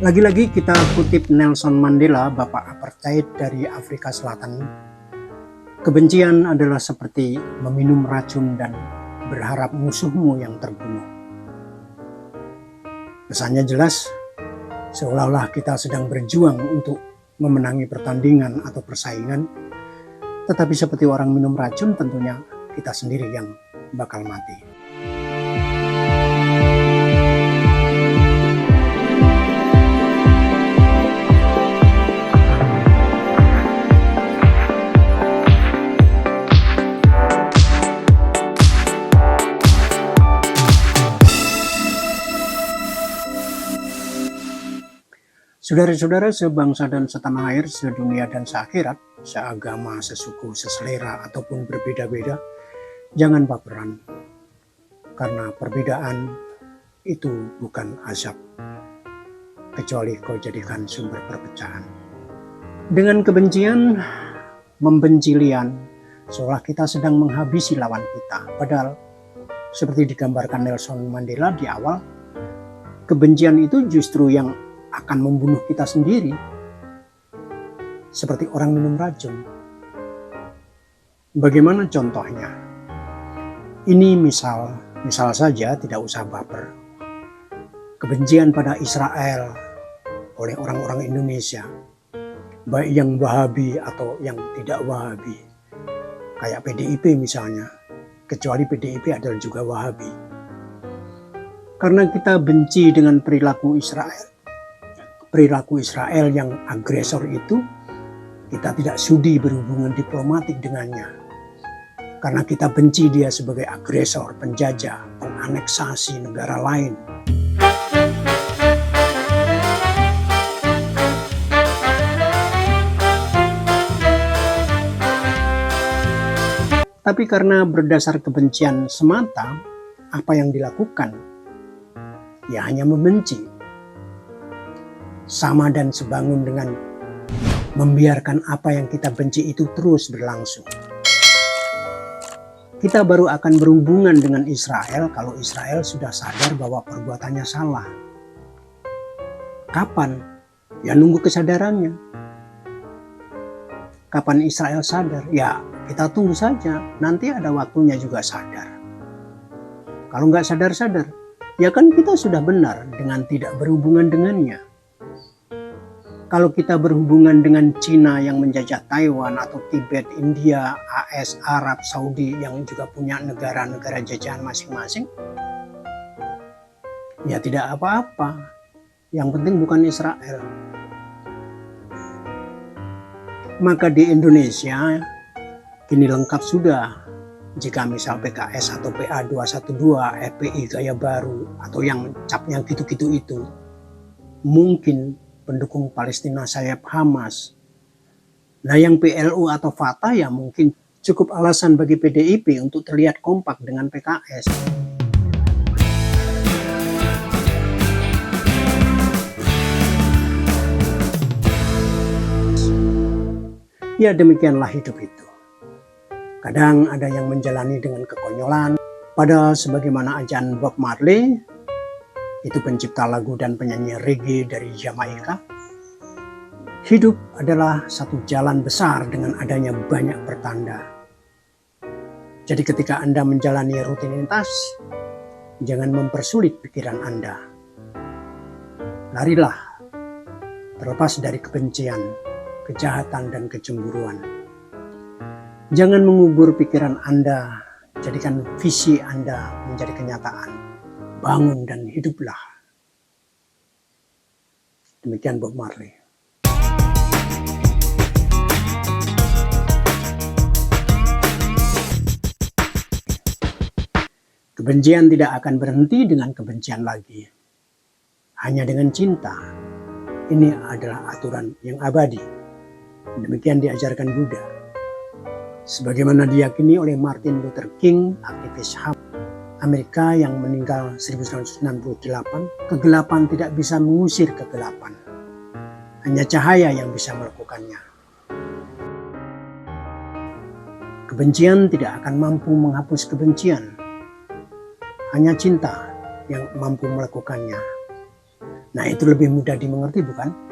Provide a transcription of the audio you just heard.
Lagi-lagi kita kutip Nelson Mandela, Bapak Apartheid dari Afrika Selatan. Kebencian adalah seperti meminum racun dan berharap musuhmu yang terbunuh. Pesannya jelas, seolah-olah kita sedang berjuang untuk memenangi pertandingan atau persaingan, tetapi seperti orang minum racun tentunya kita sendiri yang bakal mati. Saudara-saudara sebangsa dan setanah air, sedunia dan seakhirat, seagama, sesuku, seselera, ataupun berbeda-beda, jangan baperan. Karena perbedaan itu bukan azab, kecuali kau jadikan sumber perpecahan. Dengan kebencian, membenci lian, seolah kita sedang menghabisi lawan kita. Padahal, seperti digambarkan Nelson Mandela di awal, kebencian itu justru yang akan membunuh kita sendiri, seperti orang minum racun. Bagaimana contohnya? Ini misal saja, tidak usah baper. Kebencian pada Israel oleh orang-orang Indonesia, baik yang Wahabi atau yang tidak Wahabi, kayak PDIP misalnya, kecuali PDIP adalah juga Wahabi. Karena kita benci dengan perilaku Israel yang agresor itu, kita tidak sudi berhubungan diplomatik dengannya. Karena kita benci dia sebagai agresor, penjajah, penganeksasi negara lain. Tapi karena berdasar kebencian semata, apa yang dilakukan? Ya hanya membenci. Sama dan sebangun dengan membiarkan apa yang kita benci itu terus berlangsung. Kita baru akan berhubungan dengan Israel kalau Israel sudah sadar bahwa perbuatannya salah. Kapan? Ya nunggu kesadarannya. Kapan Israel sadar? Ya kita tunggu saja, nanti ada waktunya juga sadar. Kalau nggak sadar-sadar, ya kan kita sudah benar dengan tidak berhubungan dengannya. Kalau kita berhubungan dengan Cina yang menjajah Taiwan atau Tibet, India, AS, Arab, Saudi yang juga punya negara-negara jajahan masing-masing, ya tidak apa-apa. Yang penting bukan Israel. Maka di Indonesia kini lengkap sudah jika misal PKS atau PA212, FPI Gaya Baru atau yang capnya gitu-gitu itu mungkin pendukung Palestina sayap Hamas. Nah yang PLO atau Fatah ya mungkin cukup alasan bagi PDIP untuk terlihat kompak dengan PKS. Ya demikianlah hidup itu. Kadang ada yang menjalani dengan kekonyolan, padahal sebagaimana ajaran Bob Marley, itu pencipta lagu dan penyanyi reggae dari Jamaika. Hidup adalah satu jalan besar dengan adanya banyak pertanda. Jadi ketika Anda menjalani rutinitas, jangan mempersulit pikiran Anda. Larilah, terlepas dari kebencian, kejahatan, dan kecemburuan. Jangan mengubur pikiran Anda, jadikan visi Anda menjadi kenyataan. Bangun dan hiduplah. Demikian Bob Marley. Kebencian tidak akan berhenti dengan kebencian lagi. Hanya dengan cinta. Ini adalah aturan yang abadi. Demikian diajarkan Buddha. Sebagaimana diyakini oleh Martin Luther King, aktivis HAM Amerika yang meninggal 1968, kegelapan tidak bisa mengusir kegelapan. Hanya cahaya yang bisa melakukannya. Kebencian tidak akan mampu menghapus kebencian. Hanya cinta yang mampu melakukannya. Nah, itu lebih mudah dimengerti bukan?